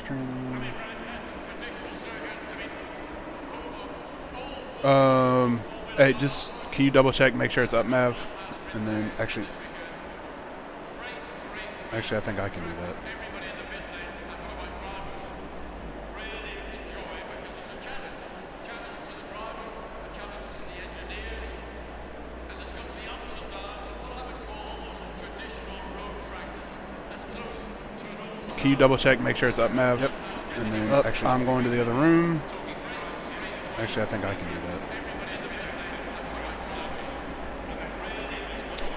stream. Hey, just can you double check, make sure it's up, Mav, and then actually, I think I can do that. Can you double check, make sure it's up, Mav? Yep. And then actually, I'm going to the other room. Actually, I think I can do that.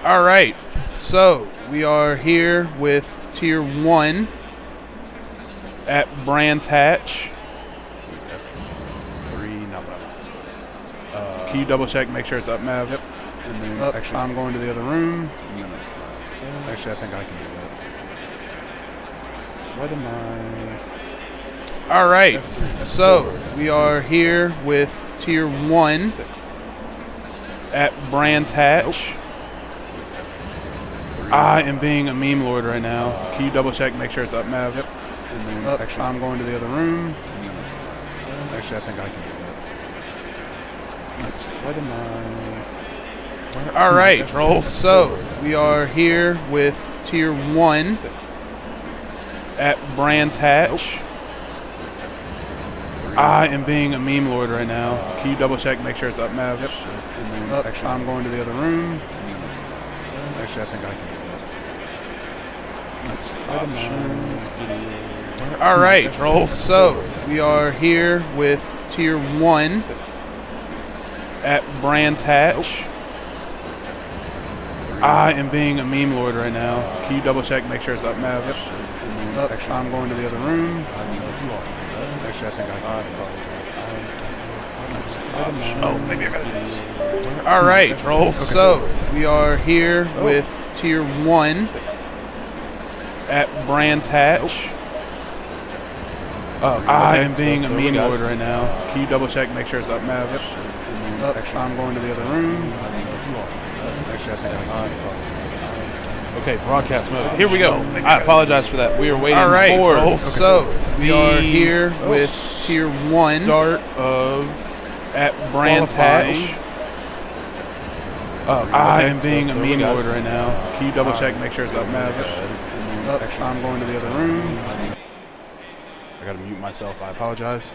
All right, so we are here with Tier 1 at Brands Hatch. Can you double check, make sure it's up, Mav? Yep. And then actually, I'm going to the other room. Actually, I think I can do that. What am I? All right, so we are here with Tier 1 at Brands Hatch. I am being a meme lord right now. Can you double check, make sure it's up, Mav? Yep. And then actually, I'm going to the other room. Actually, I think I can do that. What am I? All right, so we are here with Tier 1 at Brands Hatch. I am being a meme lord right now. Can you double check, make sure it's up, Mav? Yep. And then actually, I'm going to the other room. Actually, I think I can do that. All right, so we are here with Tier 1 at Brands Hatch. I am being a meme lord right now. Can you double check, make sure it's up, Mav? Yep. And then actually, I'm going to the other room. Actually, I think I can. Oh, maybe I got this. All right, so we are here with Tier 1 at Brands Hatch. I am being a meme lord right now. Can you double check, make sure it's up, Mav? Yep. And then actually, I'm going to the other room. Actually, I think I can. Okay, broadcast mode. Here we go. I apologize for that. We are waiting All right, for so we are here with Tier 1 start of at Brands qualifying. Hatch. I am being a meme lord right now. Can you double check, make sure it's up, Mav? And then actually, I'm going to the other room. I gotta mute myself, I apologize.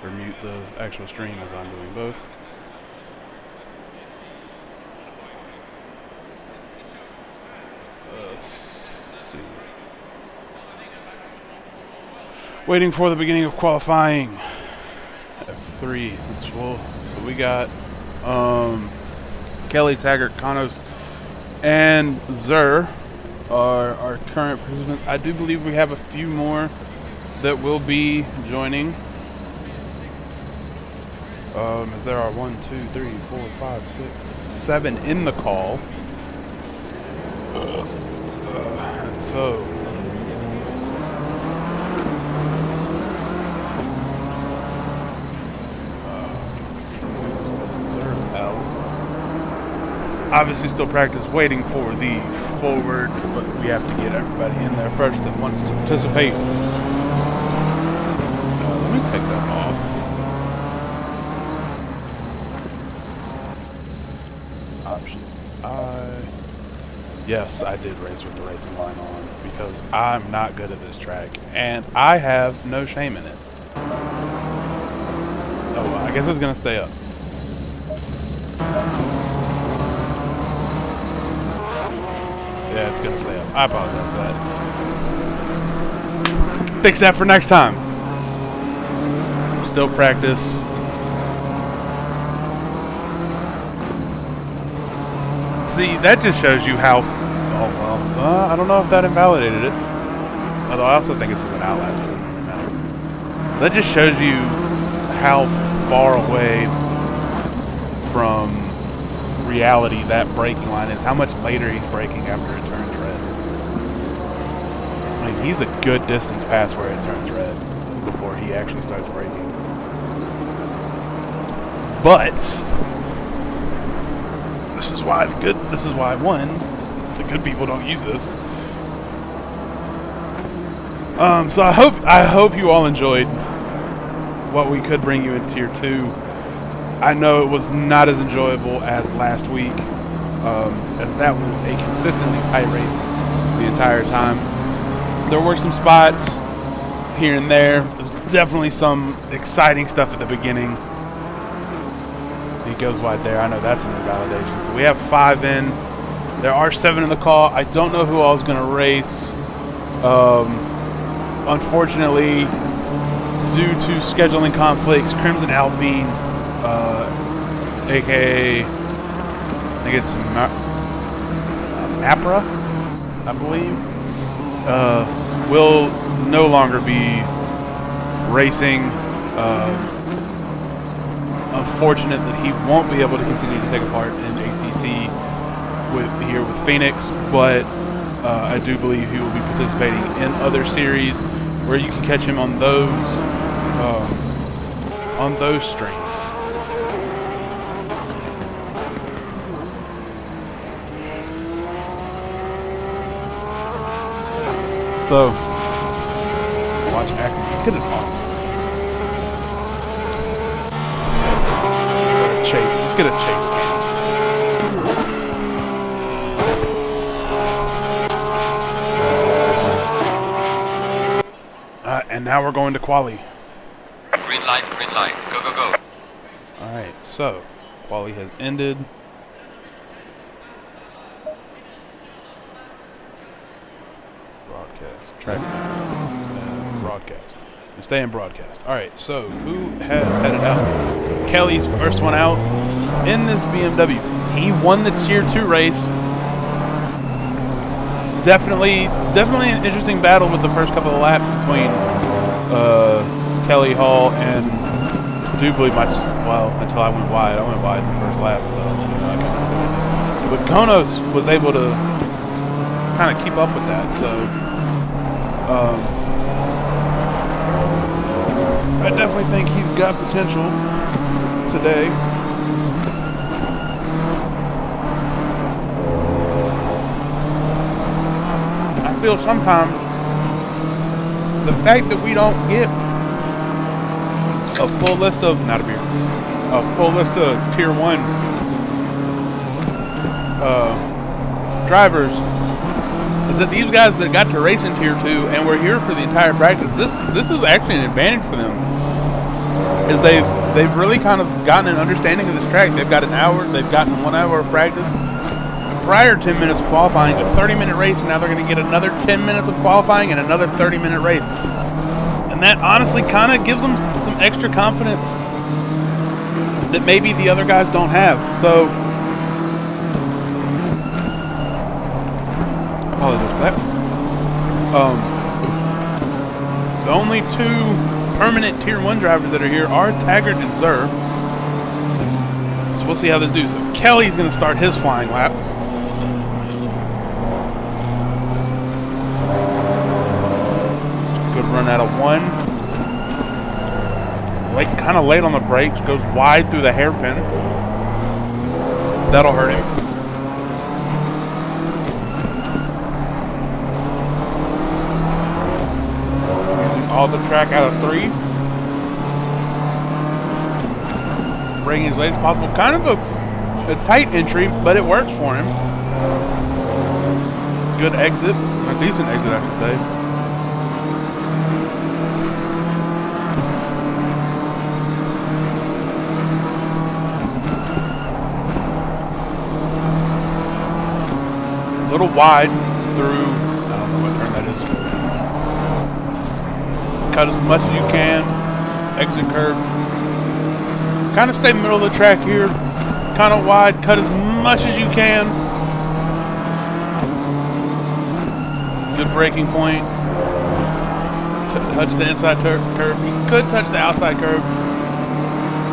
Or mute the actual stream as I'm doing both. Let's see. Waiting for the beginning of qualifying. F3. That's well. So we got Kelly, Taggart, Kanos, and Zur are our current participants. I do believe we have a few more that will be joining. As there are 1, 2, 3, 4, 5, 6, 7 in the call. And so Zer's out. Obviously still practice waiting for the forward, but we have to get everybody in there first that wants to participate. Let me take that off. Option yes, I did race with the racing line on because I'm not good at this track and I have no shame in it. Oh, I guess it's gonna stay up. Yeah, it's gonna stay up. I apologize for that. Fix that for next time. Still practice. See, that just shows you how. Oh well, I don't know if that invalidated it. Although I also think it's an outlap, so it doesn't really matter. That just shows you how far away from reality that braking line is. How much later he's braking after it turns red. I mean, he's a good distance past where it turns red before he actually starts braking. But this is why I won. The good people don't use this. So I hope you all enjoyed what we could bring you in Tier 2. I know it was not as enjoyable as last week, as that was a consistently tight race the entire time. There were some spots here and there. There's definitely some exciting stuff at the beginning. He goes wide there. I know that's an invalidation. So we have 5 in. There are 7 in the call. I don't know who all is going to race. Unfortunately, due to scheduling conflicts, Crimson Alpine, aka I think it's Apra, I believe, will no longer be racing. Unfortunate that he won't be able to continue to take a part in ACC here with Phoenix, but I do believe he will be participating in other series where you can catch him on those streams. So, watch acting. Let's get it off. Chase. Let's get a chase cam. And now we're going to quali. Green light, go, go, go. Alright, so quali has ended. Broadcast, track broadcast. We stay in broadcast. Alright, so who has headed out? Kelly's first one out in this BMW. He won the Tier 2 race. Definitely an interesting battle with the first couple of laps between Kelly Hall and I do believe until I went wide. I went wide in the first lap, so but Konos was able to kind of keep up with that. So I definitely think he's got potential today. I feel sometimes the fact that we don't get a full list of Tier 1 drivers is that these guys that got to race in Tier 2 and were here for the entire practice, this is actually an advantage for them. Is they've really kind of gotten an understanding of this track. They've got an hour, they've gotten 1 hour of practice. Prior 10 minutes of qualifying, a 30-minute race, and now they're going to get another 10 minutes of qualifying and another 30-minute race. And that honestly kind of gives them some extra confidence that maybe the other guys don't have. So, apologize for that. The only 2 permanent Tier 1 drivers that are here are Taggart and Zer. So we'll see how this does. So Kelly's going to start his flying lap. Good run out of 1. Kind of late on the brakes, goes wide through the hairpin. That'll hurt him. Using all the track out of 3. Bringing as late as possible. Kind of a tight entry, but it works for him. Good exit. A decent exit, I should say. A little wide through, I don't know what turn that is. Cut as much as you can. Exit curve. Kind of stay middle of the track here. Kind of wide. Cut as much as you can. Good braking point. Touch the inside curve. You could touch the outside curve.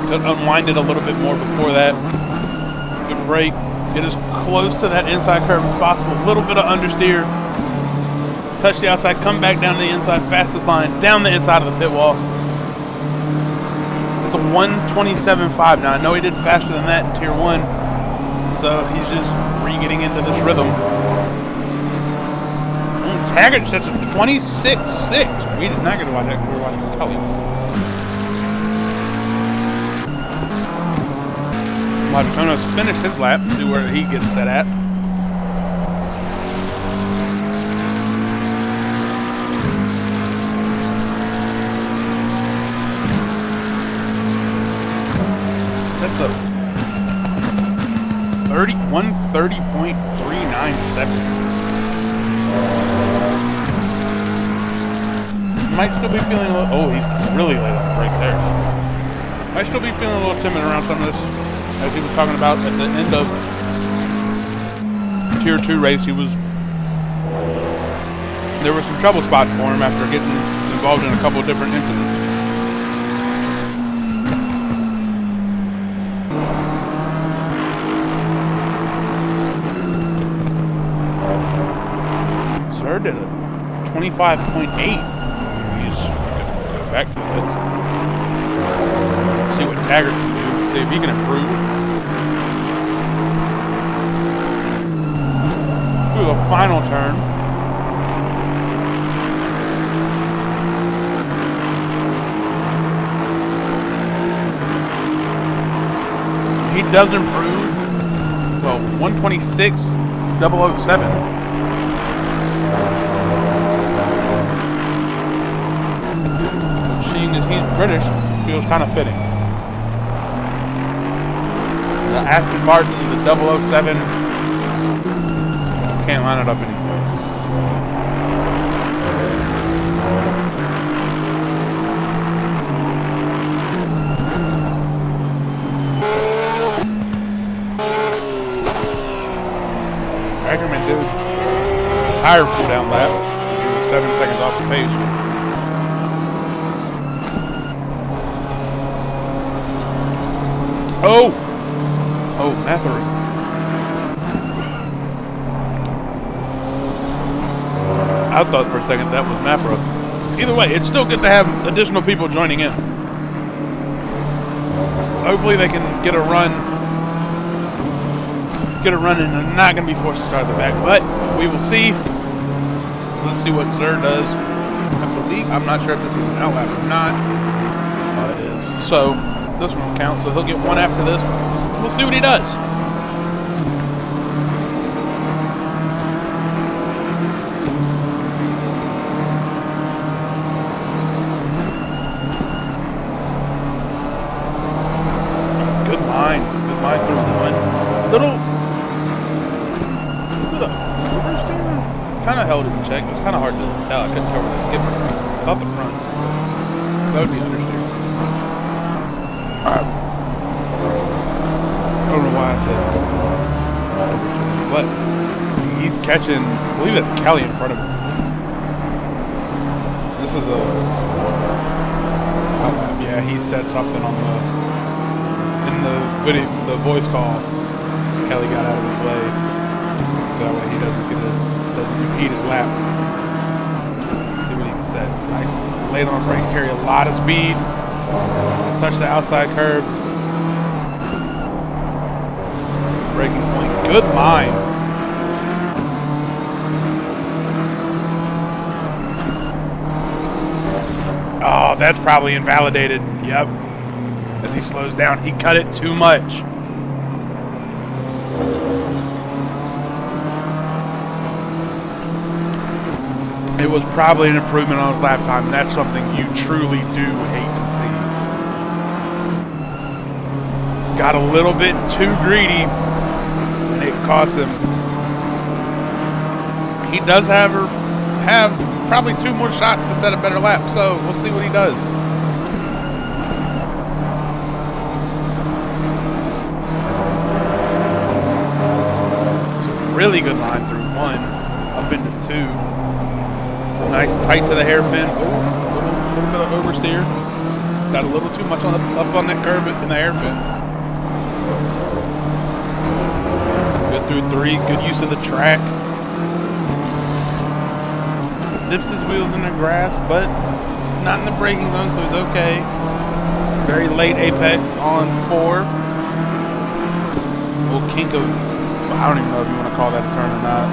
Could unwind it a little bit more before that. Good brake. Get as close to that inside curve as possible. A little bit of understeer. Touch the outside. Come back down to the inside. Fastest line. Down the inside of the pit wall. It's a 1:27.5. Now I know he did faster than that in Tier 1. So he's just re-getting into this rhythm. Taggart sets a 26.6. We did not get to watch that. We were watching Cully. Martino's finished his lap. See where he gets set at. That's a 130.397. Might still be feeling a little. Oh, he's really late on the brake there. Might still be feeling a little timid around some of this. As he was talking about at the end of Tier 2 race, there were some trouble spots for him after getting involved in a couple of different incidents. Sir did a 25.8. He's go back to this. See what Taggart can do. See if he can improve. Through the final turn. He does improve. Well, 126.007. Seeing as he's British, feels kind of fitting. The Aston Martin, the 007, can't line it up anymore. Ackerman did a tire pull down lap. He was 7 seconds off the pace. Oh! Oh, Mathery. I thought for a second that was Mapro. Either way, it's still good to have additional people joining in. Hopefully they can get a run and they're not going to be forced to start at the back. But we will see. Let's see what Zer does. I believe, I'm not sure if this is an outlap or not. It is. So this one will count. So he'll get one after this. We'll see what he does. Good line through one. Little kind of held it in check. It was kind of hard to tell. I couldn't cover the skipper. I thought the front. That would be understeer. Alright. I don't know why I said that. But he's catching, I believe that's Kelly in front of him. This is a outlap. Yeah, he said something on in the video, the voice call. Kelly got out of his way. So that way he doesn't impede his lap. See what he said. Nice. Late on brakes, carry a lot of speed. Touch the outside curb. Braking point. Good line. Oh, that's probably invalidated. Yep. As he slows down, he cut it too much. It was probably an improvement on his lap time, and that's something you truly do hate to see. Got a little bit too greedy, and it cost him. He does have probably 2 more shots to set a better lap, so we'll see what he does. It's a really good line through 1, up into 2. Nice tight to the hairpin. Oh, a little bit of oversteer. Got a little too much up on that curve in the hairpin. Good through 3. Good use of the track. Dips his wheels in the grass, but he's not in the braking zone, so he's okay. Very late apex on 4. Little kink of, I don't even know if you want to call that a turn or not.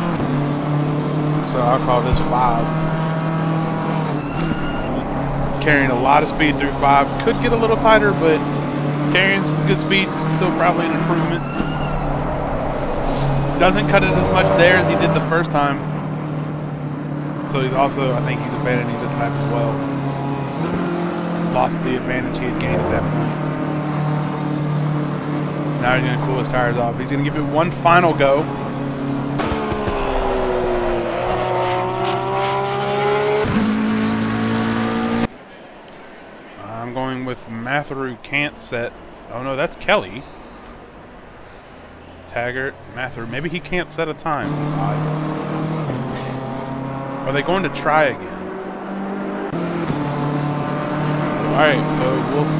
so I'll call this 5. Carrying a lot of speed through 5. Could get a little tighter, but carrying good speed, still probably an improvement. Doesn't cut it as much there as he did the first time. So he's also, I think he's abandoning this lap as well. Lost the advantage he had gained at that point. Now he's going to cool his tires off. He's going to give it one final go. I'm going with Matheru can't set. Oh no, that's Kelly. Taggart, Matheru. Maybe he can't set a time. That's odd. Are they going to try again? Alright, so we'll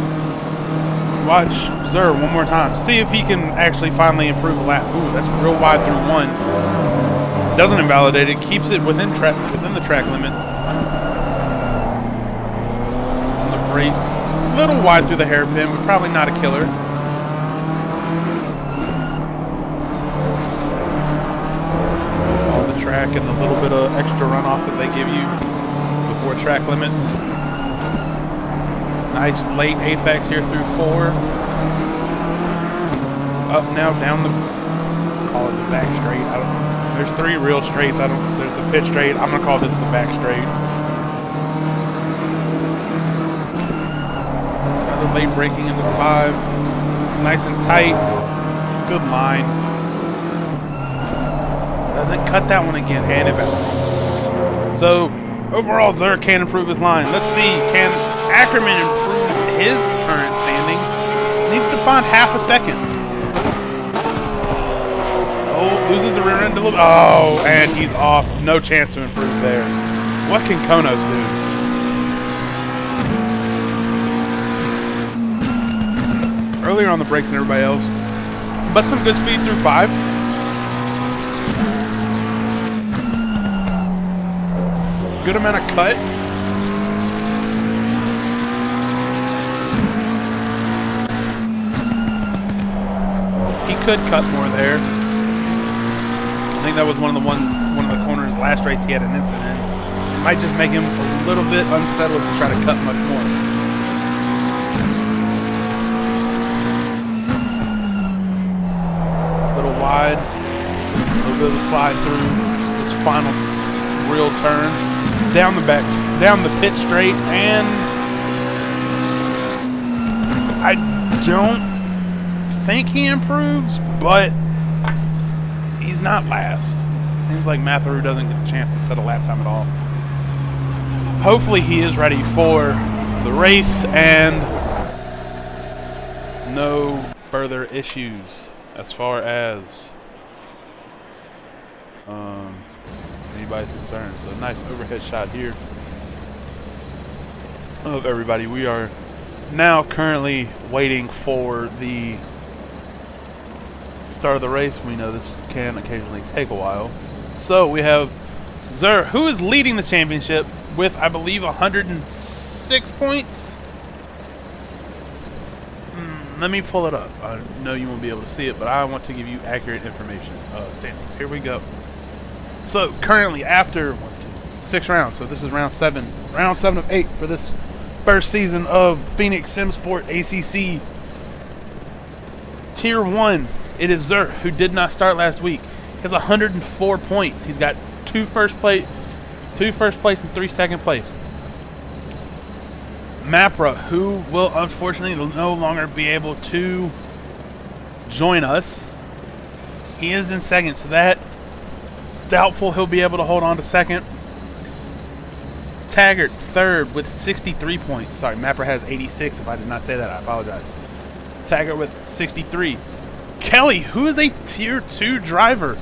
watch Zur one more time. See if he can actually finally improve a lap. Ooh, that's real wide through 1. Doesn't invalidate it. Keeps it within the track limits. On the brakes. A little wide through the hairpin, but probably not a killer. Track and the little bit of extra runoff that they give you before track limits. Nice late apex here through 4. Up now down the, call it the back straight. There's 3 real straights. There's the pit straight. I'm gonna call this the back straight. Another late braking into 5. Nice and tight. Good line. Doesn't cut that one again, and it balances. So, overall, Zur can improve his line. Let's see, can Ackerman improve his current standing? Needs to find half a second. Oh, loses the rear end a little. Oh, and he's off. No chance to improve there. What can Konos do? Earlier on the brakes than everybody else, but some good speed through 5. Good amount of cut. He could cut more there. I think that was one of the corners last race he had an incident. Might just make him a little bit unsettled to try to cut much more. A little wide. A little bit of a slide through this final real turn. Down the pit straight, and I don't think he improves, but he's not last. Seems like Matheru doesn't get the chance to set a lap time at all. Hopefully he is ready for the race and no further issues as far as anybody's concerned. So nice overhead shot here of everybody. We are now currently waiting for the start of the race. We know this can occasionally take a while. So we have Zur, who is leading the championship with, I believe, 106 points. Let me pull it up. I know you won't be able to see it, but I want to give you accurate information. Standings. Here we go. So currently, after 6 rounds, so this is round 7 of 8 for this first season of Phoenix SimSport ACC Tier 1. It is Zur, who did not start last week. He has 104 points. He's got 2 first place and 3 second place. Mapra, who will unfortunately no longer be able to join us. He is in second, so that doubtful he'll be able to hold on to second. Taggart, third with 63 points. Sorry, Mapper has 86. If I did not say that, I apologize. Taggart with 63. Kelly, who is a Tier 2 driver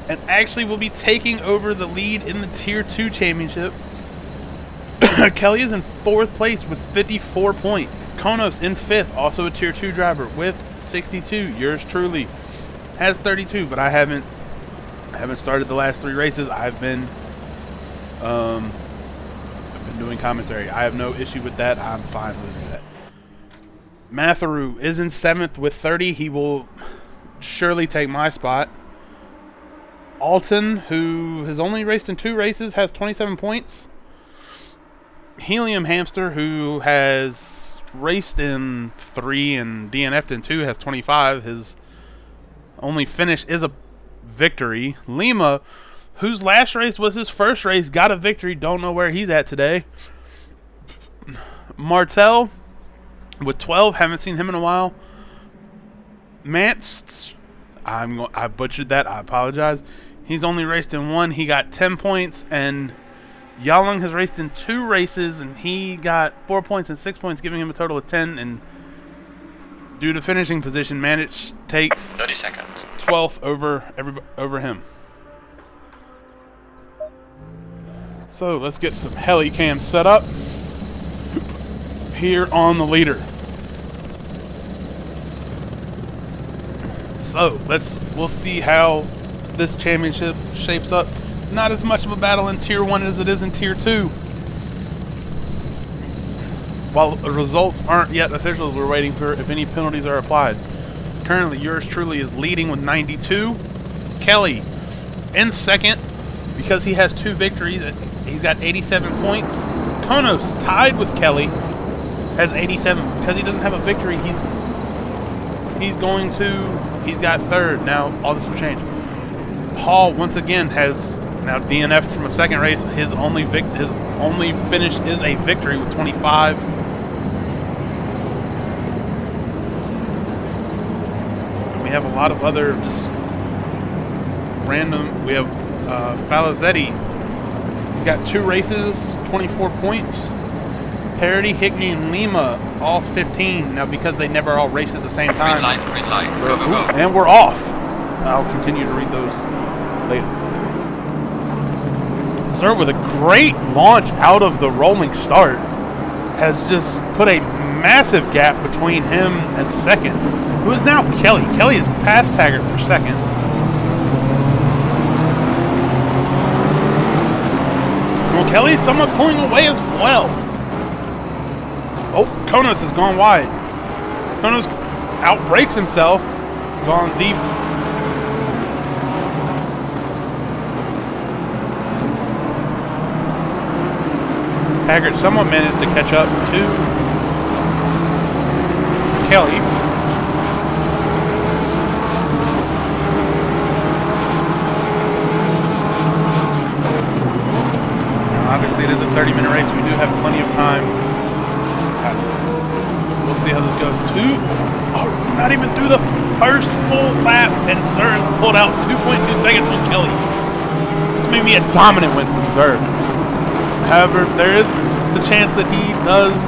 and actually will be taking over the lead in the Tier 2 championship. Kelly is in 4th place with 54 points. Konos in 5th, also a Tier 2 driver with 62. Yours truly has 32, but I haven't started the last 3 races. I've been doing commentary. I have no issue with that. I'm fine with that. Matheru is in 7th with 30. He will surely take my spot. Alton, who has only raced in 2 races, has 27 points. Helium Hamster, who has raced in 3 and DNF'd in 2, has 25. His only finish is a victory. Lima, whose last race was his first race, got a victory. Don't know where he's at today. Martel with 12. Haven't seen him in a while. Mance, I butchered that. I apologize. He's only raced in 1. He got 10 points. And Yalung has raced in 2 races, and he got 4 points and 6 points, giving him a total of 10. And due to finishing position, Manich takes 30 seconds. 12th over him. So let's get some heli cam set up here on the leader. So we'll see how this championship shapes up. Not as much of a battle in Tier 1 as it is in Tier 2. While the results aren't yet official, we're waiting for if any penalties are applied. Currently, yours truly is leading with 92. Kelly in second because he has 2 victories. He's got 87 points. Konos tied with Kelly has 87. Because he doesn't have a victory, he's got 3rd. Now all this will change. Hall once again has now DNF'd from a 2nd race. His only finish is a victory with 25. And we have a lot of other just random. We have Falazetti. He's got 2 races, 24 points. Parity, Hickney, and Lima, all 15. Now, because they never all raced at the same time. Green light, go, go, go. And we're off. I'll continue to read those later. Sir, with a great launch out of the rolling start, has just put a massive gap between him and 2nd, who is now Kelly. Kelly is past Taggart for 2nd. Well, Kelly's somewhat pulling away as well. Oh, Konos has gone wide. Konos outbrakes himself, gone deep. Taggart somewhat managed to catch up to Kelly. Now, obviously, it is a 30-minute race. We do have plenty of time. So we'll see how this goes. Not even through the first full lap, and Zer has pulled out 2.2 seconds on Kelly. This may be a dominant win from Zer. However, there is the chance that he does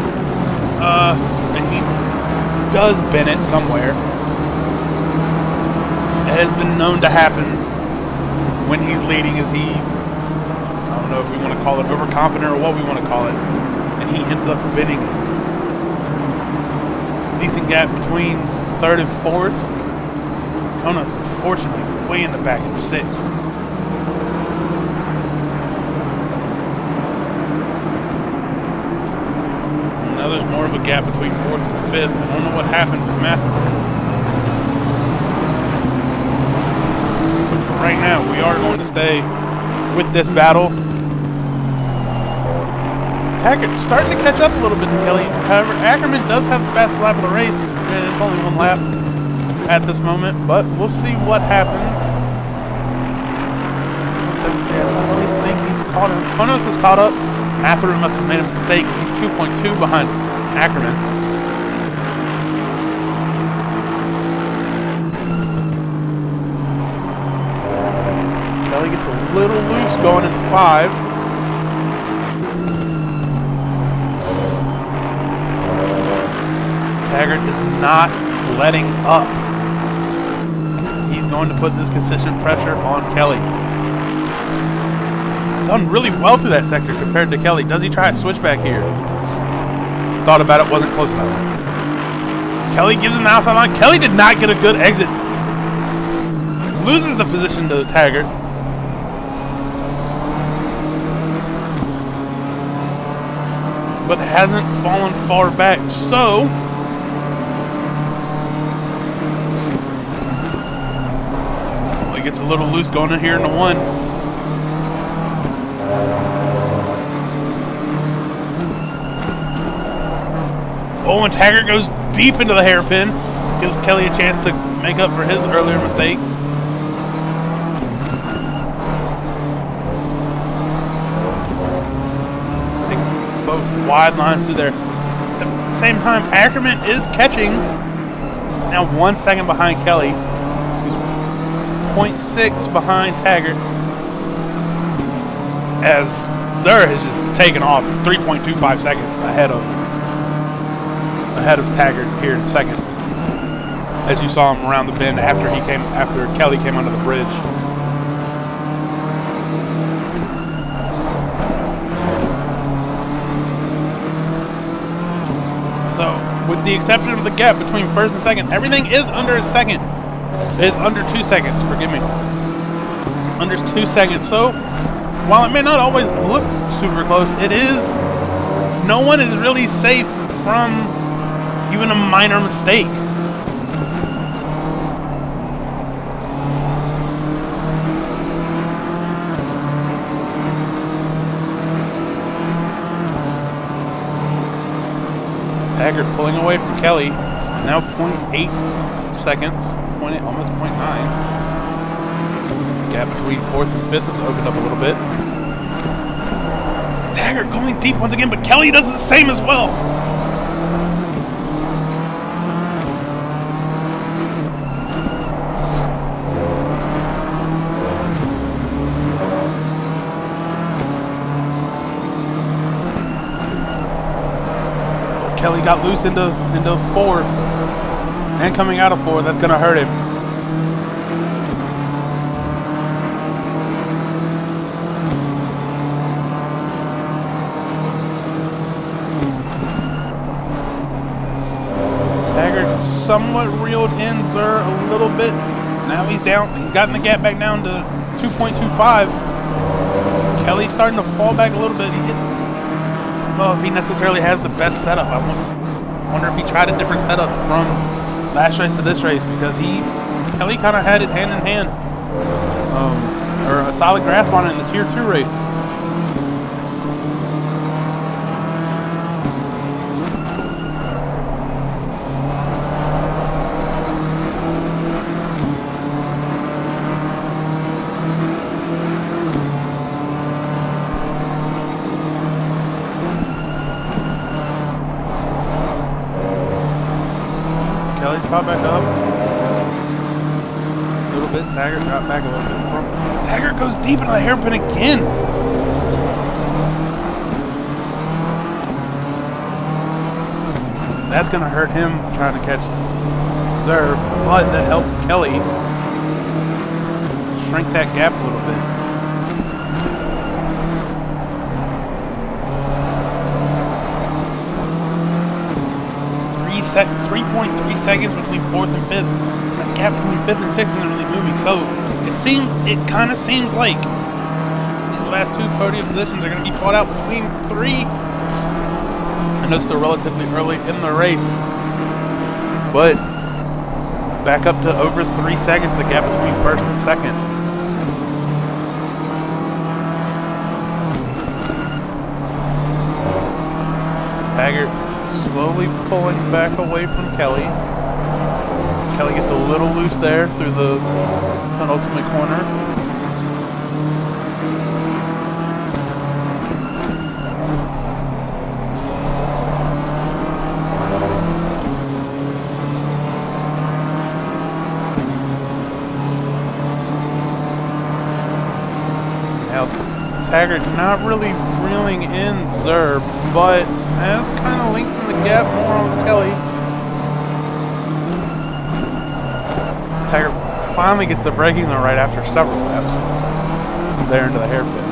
Bennett somewhere. It has been known to happen when he's leading. I don't know if we want to call it overconfident or what we want to call it, and he ends up Benning. Decent gap between 3rd and 4th. Konos, unfortunately, way in the back at 6th. Now there's more of a gap between 4th and 5th. I don't know what happened with Matthew. So for right now, we are going to stay with this battle. Taggart starting to catch up a little bit to Kelly. However, Ackerman does have the fastest lap of the race, and it's only 1 lap at this moment, but we'll see what happens. So, I don't think he's caught him. Konos is caught up. Matthew must have made a mistake. He's 2.2 behind Ackerman. Kelly gets a little loose going in 5. Taggart is not letting up. He's going to put this consistent pressure on Kelly. He's done really well through that sector compared to Kelly. Does he try a switchback here? Thought about it, wasn't close enough. Kelly gives him the outside line. Kelly did not get a good exit. Loses the position to Taggart. But hasn't fallen far back. So gets a little loose going in here into one. Oh, and Taggart goes deep into the hairpin. Gives Kelly a chance to make up for his earlier mistake. Both wide lines through there. At the same time, Ackerman is catching. Now 1 second behind Kelly. He's 0.6 behind Taggart. As Zer has just taken off 3.25 seconds ahead of Taggart here in second. As you saw him around the bend after Kelly came under the bridge. So, with the exception of the gap between first and second, everything is under a second. It's under 2 seconds, forgive me. Under 2 seconds. So, while it may not always look super close, no one is really safe from even a minor mistake. Taggart pulling away from Kelly, now 0.8 seconds, almost 0.9. Gap between fourth and fifth has opened up a little bit. Taggart going deep once again, but Kelly does the same as well. Kelly got loose into four, and coming out of four, that's going to hurt him. Taggart somewhat reeled in Zer a little bit. Now he's down. He's gotten the gap back down to 2.25. Kelly's starting to fall back a little bit. I don't know if he necessarily has the best setup. I wonder if he tried a different setup from last race to this race, because Kelly kind of had it hand in hand, or a solid grasp on it in the Tier 2 race. Kelly's popped back up a little bit. Taggart got back a little bit more. Taggart goes deep into the hairpin again. That's going to hurt him trying to catch Zer, but that helps Kelly shrink that gap a little bit. 3.3 seconds between fourth and fifth. That gap between fifth and sixth isn't really moving, so it kind of seems like these last two podium positions are going to be fought out between three. I know it's still relatively early in the race, but back up to over 3 seconds, the gap between first and second. Taggart slowly pulling back away from Kelly. Kelly gets a little loose there through the penultimate corner. Now, Taggart not really reeling in Zer, but has kind of lengthened the gap more on Kelly. Taggart finally gets the braking on right after several laps. There into the hairpin.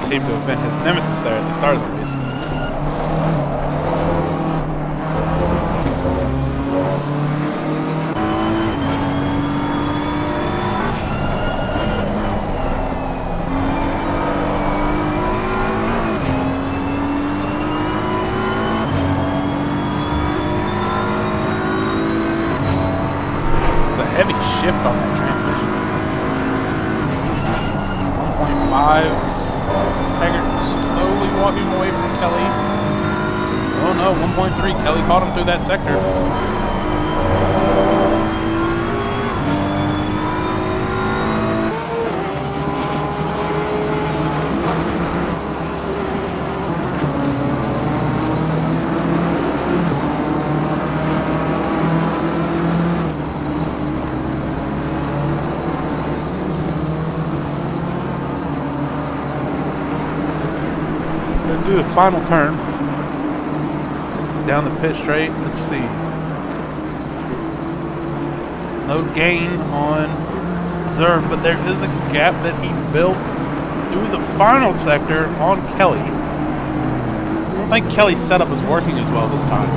Seemed to have been his nemesis there at the start of the race. Heavy shift on that transmission. 5. Taggart slowly walking away from Kelly. Oh no, 1.3. Kelly caught him through that sector. Do a final turn down the pit straight. Let's see. No gain on Zerv, but there is a gap that he built through the final sector on Kelly. I don't think Kelly's setup is working as well this time.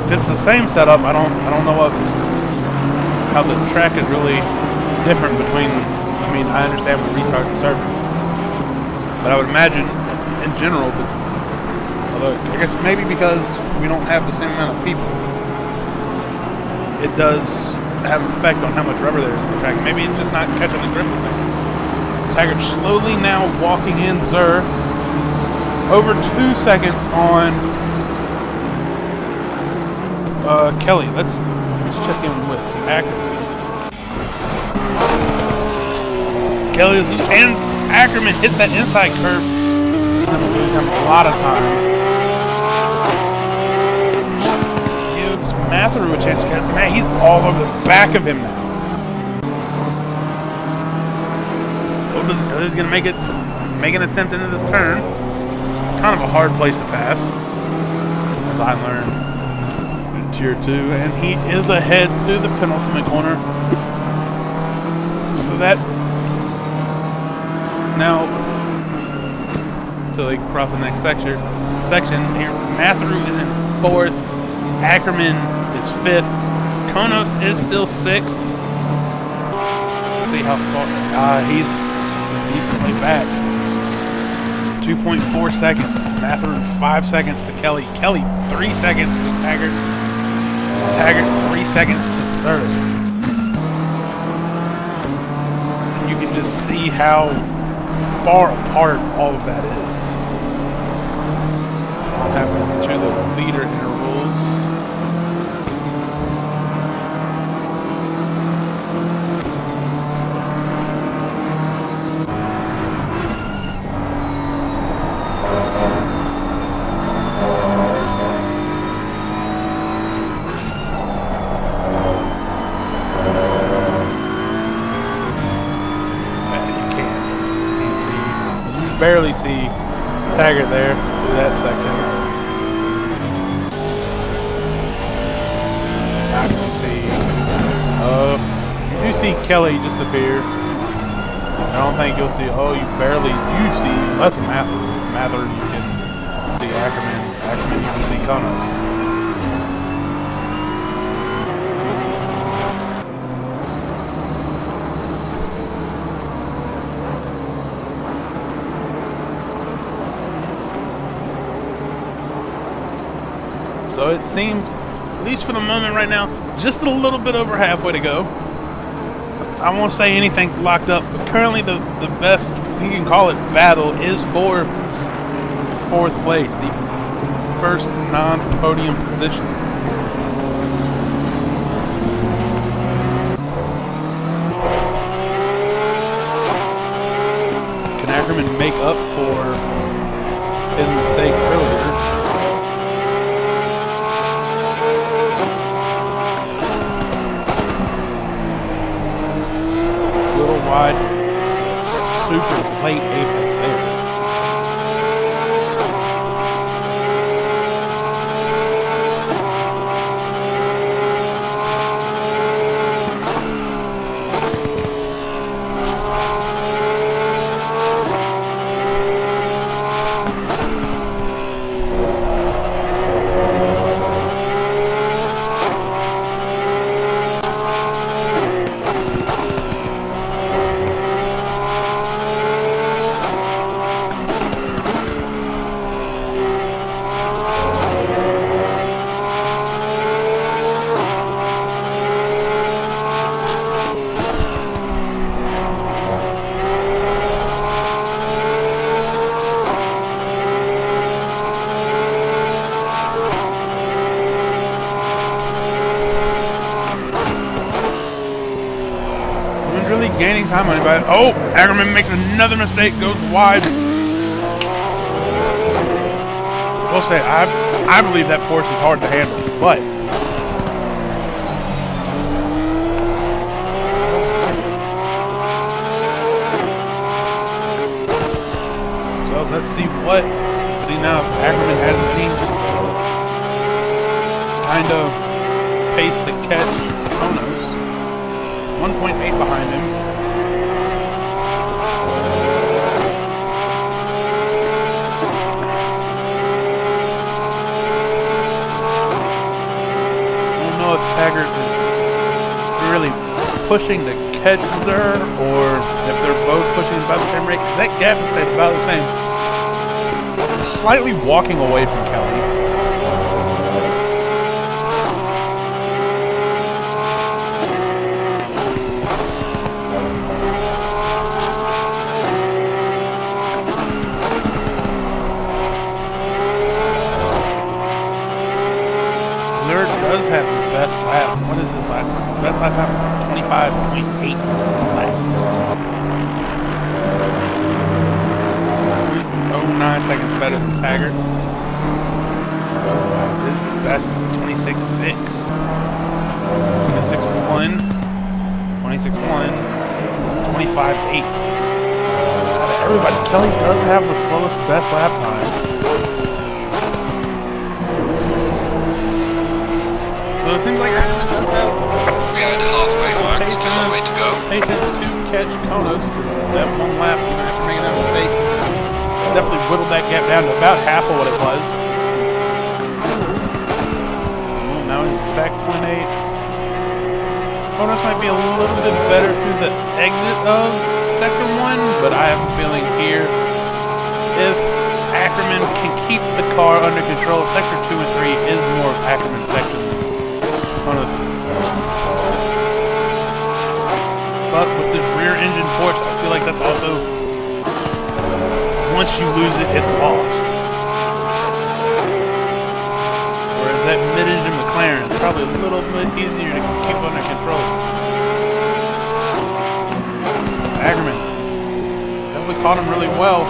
If it's the same setup, I don't know how the track is really different between. I mean, I understand with restarting the server, but I would imagine in general, but although I guess maybe because we don't have the same amount of people, it does have an effect on how much rubber there is in the track. Maybe it's just not catching the grip the same. Taggart slowly now walking in Zer. Over 2 seconds on Kelly. Let's check in with Ackerman. Kelly is, and Ackerman hits that inside curve. Going to lose him a lot of time. Gives Matheru a chance to get. Man, he's all over the back of him now. Oda's going to make an attempt into this turn. Kind of a hard place to pass, as I learned in Tier 2, and he is ahead through the penultimate corner. So that now. So they cross the next section. Here, Matheru is in 4th. Ackerman is 5th. Konos is still 6th. Let's see how far. He's decently back. 2.4 seconds. Matheru 5 seconds to Kelly. Kelly 3 seconds to Taggart. Taggart 3 seconds to 3rd. And you can just see how far apart all of that is. What happened to the leader intervals? Barely see Taggart there through that section. I can see. You do see Kelly just appear. I don't think you'll see. Oh, you see less of Mather. You can see Ackerman. You can see Konos. So it seems, at least for the moment right now, just a little bit over halfway to go. I won't say anything's locked up, but currently the best, you can call it battle, is for 4th place, the first non-podium position. Can Ackerman make up for his mistake earlier? Wide, super late apex there. gaining time on anybody. Oh, Ackerman makes another mistake, goes wide. We'll say, I believe that Porsche is hard to handle, but so let's see now if Ackerman has any kind of pace to catch Konos. 1.8 behind him. If Taggart is really pushing to catch Zer, or if they're both pushing about the same rate. That gap has stayed about the same. Slightly walking away from Kelly. Zer does have the best lap. What is his lap time? Best lap time is 25.8 lap. 0.09 seconds better than Taggart. His best is 26.6. 26.1. 26.1. 25.8. Everybody, Kelly does have the slowest best lap time. So it seems like Ackerman does have We are at the halfway mark, still a way to go. patience to catch Konos, because that one lap, even after making that mistake, definitely whittled that gap down to about half of what it was. Now he's back 0.8. Konos might be a little bit better through the exit of Sector 1, but I have a feeling here, if Ackerman can keep the car under control, Sector 2 and 3 is more of Ackerman's section. But with this rear engine Porsche, I feel like that's also, once you lose it, it's lost. Whereas that mid-engine McLaren is probably a little bit easier to keep under control. Ackerman definitely caught him really well.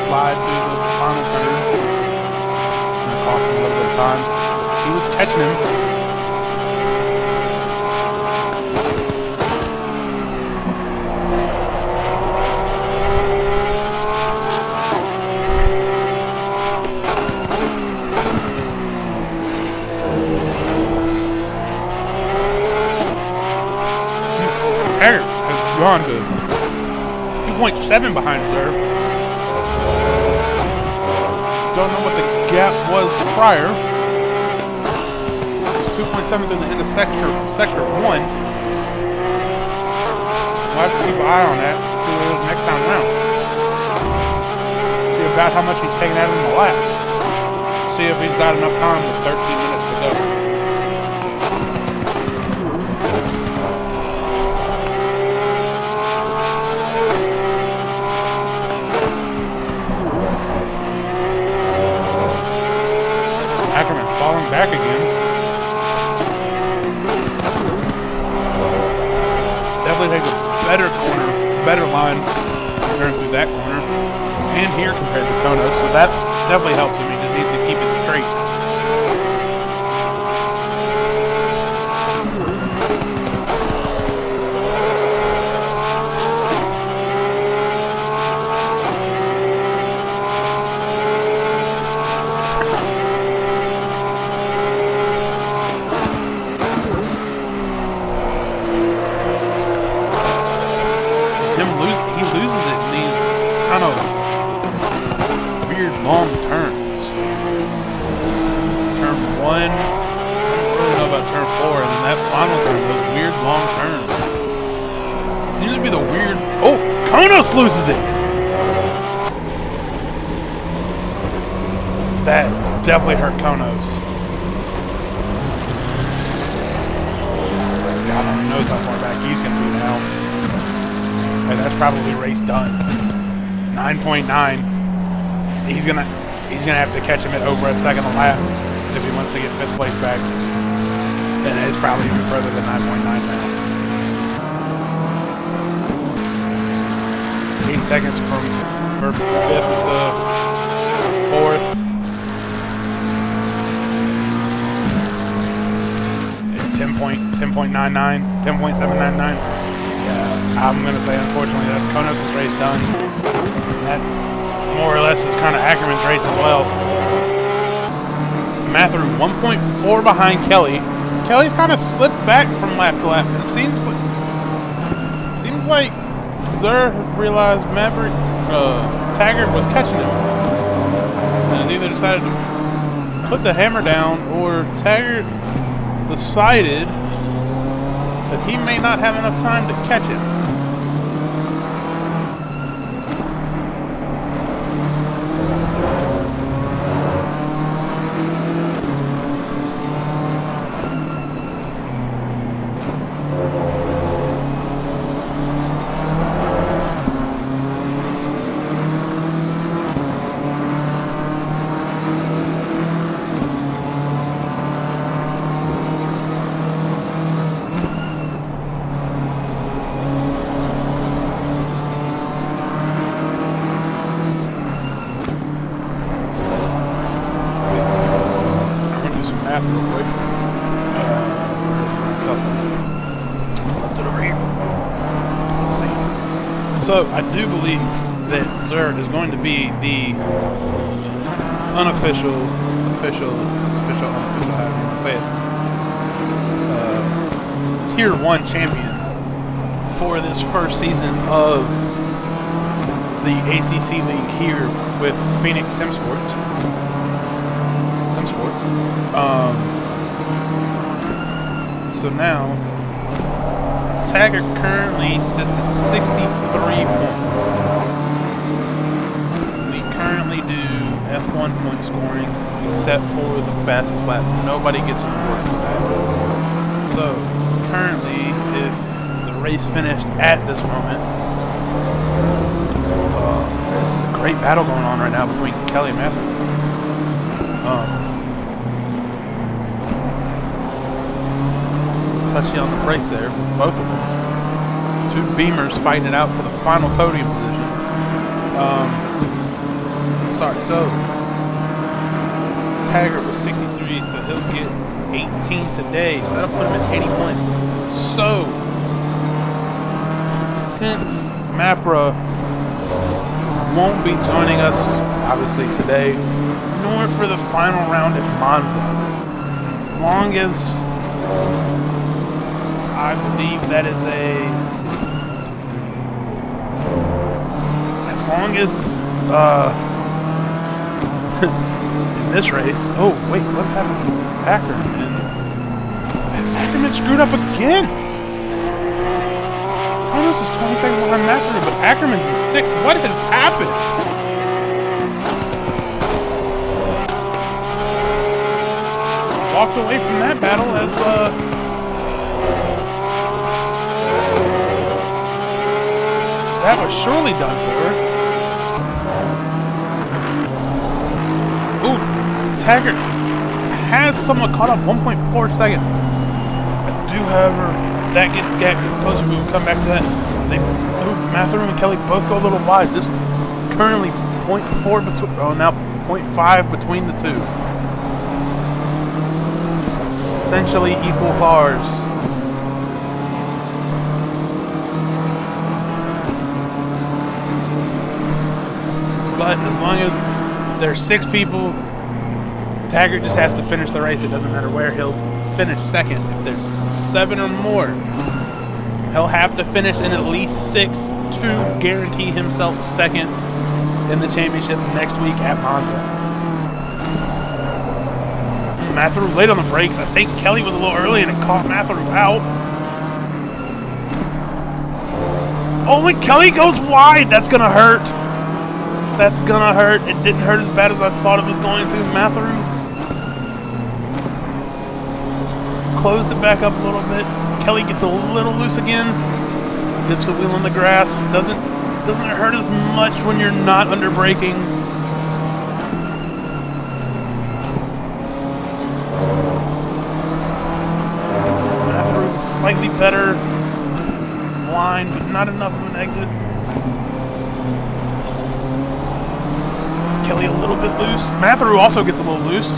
Slide through the final turn. Gonna cost him a little bit of time. He was catching him. Taggart has gone to 2.7 behind Zer. Don't know what the gap was prior. It's 2.7 through the end of sector 1. We'll have to keep an eye on that. See what it is next time around. See about how much he's taking out in the lap. See if he's got enough time with 13 minutes to go. Ackerman falling back again. Definitely takes a better corner, better line turn through that corner. And here compared to Konos, so that definitely helps him. He just needs to keep it straight. He loses it in these kind of weird long turns. Turn 1, I don't really know about turn 4, and then that final turn, those weird long turns. Seems to be the weird. Oh, Konos loses it! That's definitely hurt Konos. God only knows how far back he's going to be now. And that's probably race done. 9.9. He's gonna have to catch him at over a second a lap if he wants to get 5th place back. And it's probably even further than 9.9 now. 8 seconds from 5th to 4th. 10.99, 10.799. Yeah, I'm gonna say unfortunately that's Konos' race done. That more or less is kind of Ackerman's race as well. Matheru 1.4 behind Kelly. Kelly's kind of slipped back from lap to lap. It seems like Zer realized Taggart was catching him, and has either decided to put the hammer down or Taggart decided that he may not have enough time to catch him. So I do believe that Zerd is going to be the unofficial, however you want to say it, Tier 1 champion for this first season of the ACC League here with Phoenix SimSport. So now, Taggart currently sits at 63 points. We currently do F1 point scoring, except for the fastest lap. Nobody gets an award for that. So, currently, if the race finished at this moment, this is a great battle going on right now between Kelly and Matthew. Touching on the brakes there, both of them. Two Beamers fighting it out for the final podium position. So Taggart was 63, so he'll get 18 today, so that'll put him at 80 points. So, since Mapra won't be joining us, obviously today, nor for the final round at Monza, as long as I believe that is as long as in this race. Oh wait, what's happening to Ackerman? Ackerman screwed up again. Konos is 20 seconds behind Ackerman, but Ackerman's in 6th. What has happened? Walked away from that battle as that was surely done for her. Ooh, Taggart has somewhat caught up, 1.4 seconds. I do, however, that gets closer. We will come back to that. Matthew and Kelly both go a little wide. This is currently 0.4 between, now 0.5 between the two. Essentially equal cars. But as long as there's 6 people, Taggart just has to finish the race. It doesn't matter where, he'll finish second. If there's 7 or more, he'll have to finish in at least 6th to guarantee himself second in the championship next week at Monza. Matthew late on the brakes. I think Kelly was a little early and it caught Matthew out. Oh, and Kelly goes wide. That's gonna hurt. That's gonna hurt. It didn't hurt as bad as I thought it was going to. Matthew closed it back up a little bit. Kelly gets a little loose again. Dips the wheel in the grass. Doesn't Doesn't hurt as much when you're not under braking. Matthew slightly better line, but not enough of an exit. Kelly a little bit loose. Matthew also gets a little loose.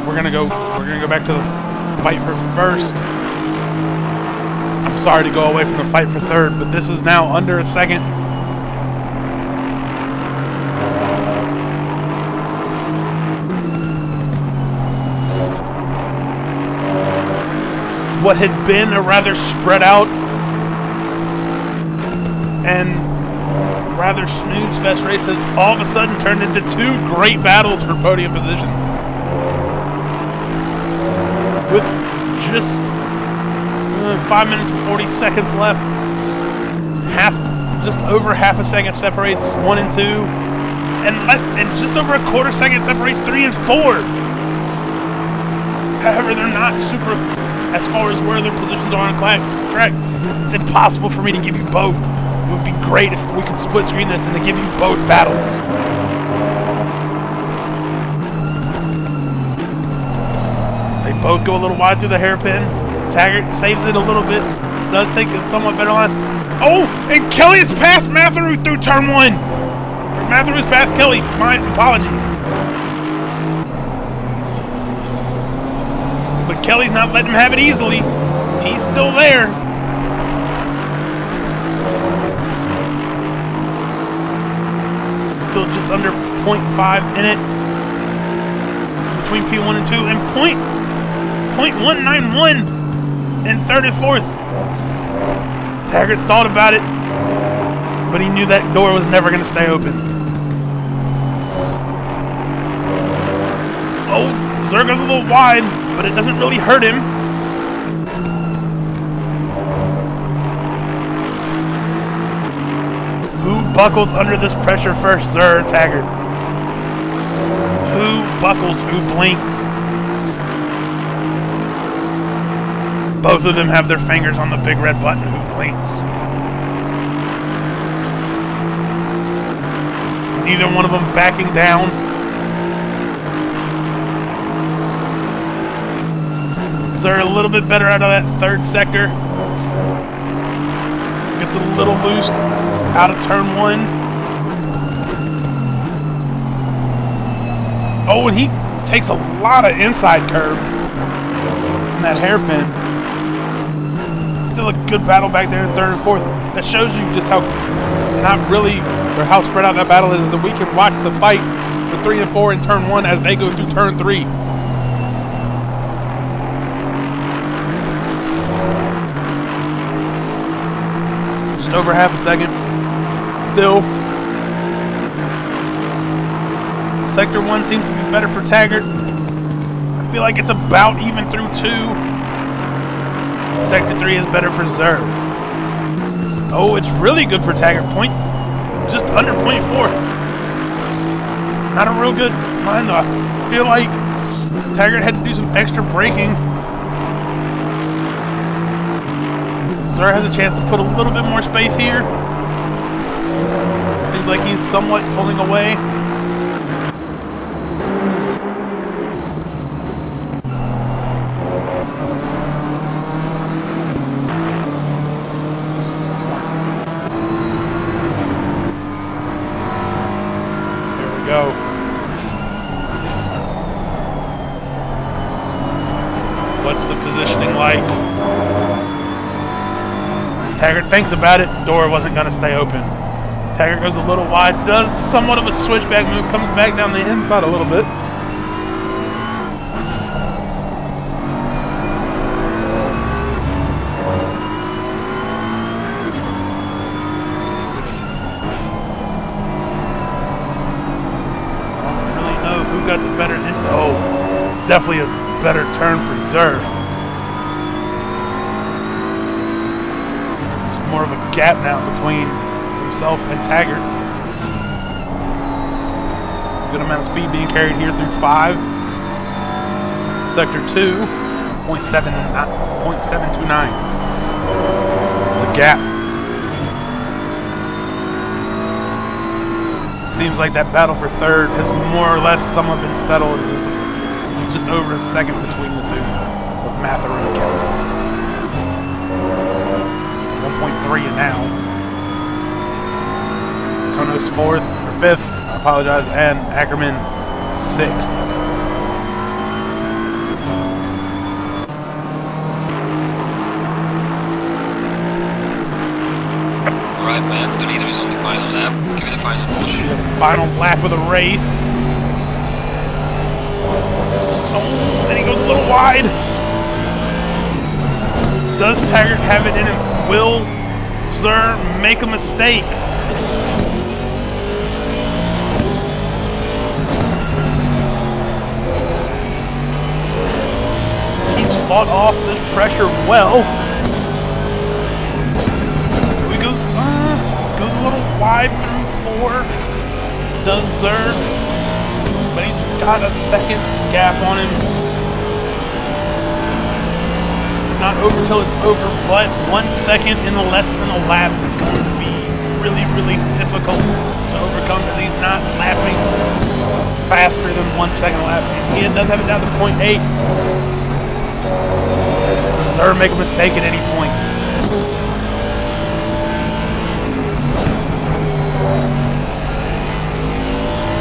We're gonna go back to the fight for first. I'm sorry to go away from the fight for third, but this is now under a second. What had been a rather spread out and rather snooze-fest race has all of a sudden turned into two great battles for podium positions. With just 5 minutes and 40 seconds left, just over half a second separates 1 and 2, and just over a quarter second separates 3 and 4. However, they're not super as far as where their positions are on track. It's impossible for me to give you both. It would be great if we could split screen this and to give you both battles. They both go a little wide through the hairpin. Taggart saves it a little bit. Does take a somewhat better line. Oh, and Kelly has passed Matthew through turn 1. Or Matthew has passed Kelly. My apologies. But Kelly's not letting him have it easily. He's still there. Still just under 0.5 in it between P1 and 2, and 0.191 in third and fourth. Taggart thought about it, but he knew that door was never going to stay open. Oh, Zergo's a little wide, but it doesn't really hurt him. Who buckles under this pressure first, Zer Taggart? Who buckles? Who blinks? Both of them have their fingers on the big red button. Who blinks? Neither one of them backing down. They're a little bit better out of that third sector. Gets a little loose out of turn 1. Oh, and he takes a lot of inside curve in that hairpin. Still a good battle back there in third and fourth. That shows you just how how spread out that battle is, that we can watch the fight for 3 and 4 in turn 1 as they go through turn 3. Just over half a second. Still. Sector 1 seems to be better for Taggart. I feel like it's about even through 2. Sector 3 is better for Zer. Oh, it's really good for Taggart. Just under 0.4. Not a real good line though. I feel like Taggart had to do some extra braking. Zer has a chance to put a little bit more space here. Seems like he's somewhat pulling away. Go. What's the positioning like? Taggart thinks about it. Door wasn't going to stay open. Taggart goes a little wide, does somewhat of a switchback move, comes back down the inside a little bit. Got the better hit. Oh, definitely a better turn for Zer. There's more of a gap now between himself and Taggart. Good amount of speed being carried here through 5. sector 2, 0.729. It's the gap. Seems like that battle for third has more or less somewhat been settled. It's just over a second between the two of Matherin and Kelly. 1.3 now. Konos fourth or fifth, I apologize, and Ackerman sixth. Alright man, the leader is on the final lap. Give it a final push. Final lap of the race. Oh, and he goes a little wide. Does Taggart have it in him? Will Zer make a mistake? He's fought off this pressure well. He goes a little wide through 4. Does Zer, but he's got a second gap on him. It's not over till it's over, but 1 second in less than a lap is going to be really, really difficult to overcome because he's not lapping faster than 1 second a lap. He does have it down to 0.8. Does Zer make a mistake at any point?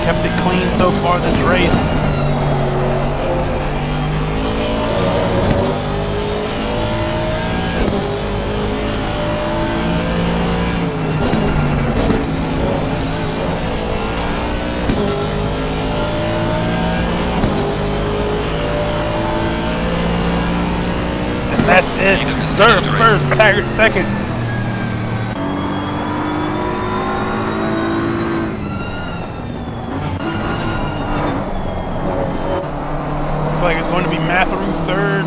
Kept it clean so far this race. And that's it. Zer first, Taggart second. Looks like it's going to be Matherin third,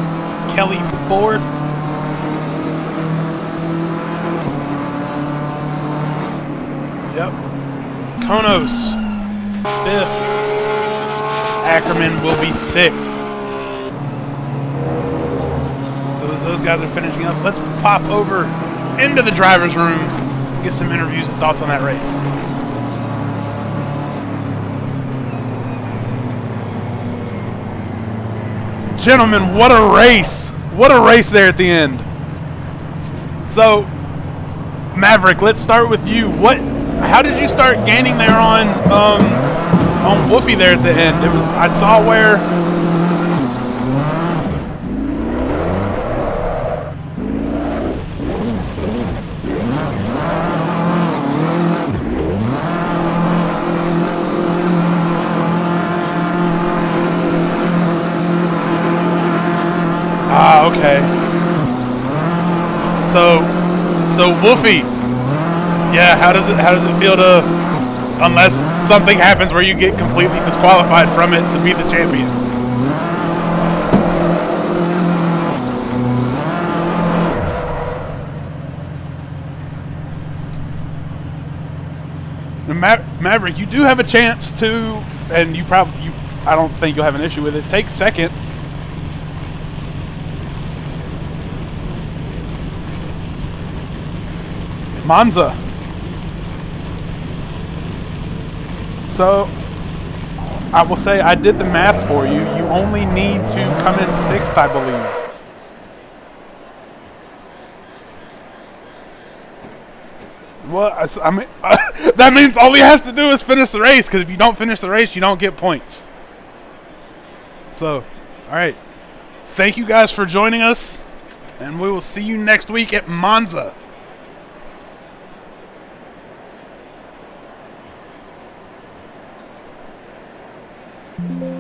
Kelly fourth. Yep. Konos fifth. Ackerman will be sixth. So as those guys are finishing up, let's pop over into the driver's room, get some interviews and thoughts on that race. Gentlemen, what a race! What a race there at the end. So, Maverick, let's start with you. How did you start gaining there on Woofy there at the end? I saw where. Ah, okay. So Woofy, yeah. How does it feel to, unless something happens where you get completely disqualified from it, to be the champion? Maverick, you do have a chance to, and I don't think you'll have an issue with it. Take second. Monza. So, I will say I did the math for you. You only need to come in sixth, I believe. Well, I mean, that means all he has to do is finish the race, because if you don't finish the race, you don't get points. So, alright. Thank you guys for joining us, and we will see you next week at Monza. Thank you.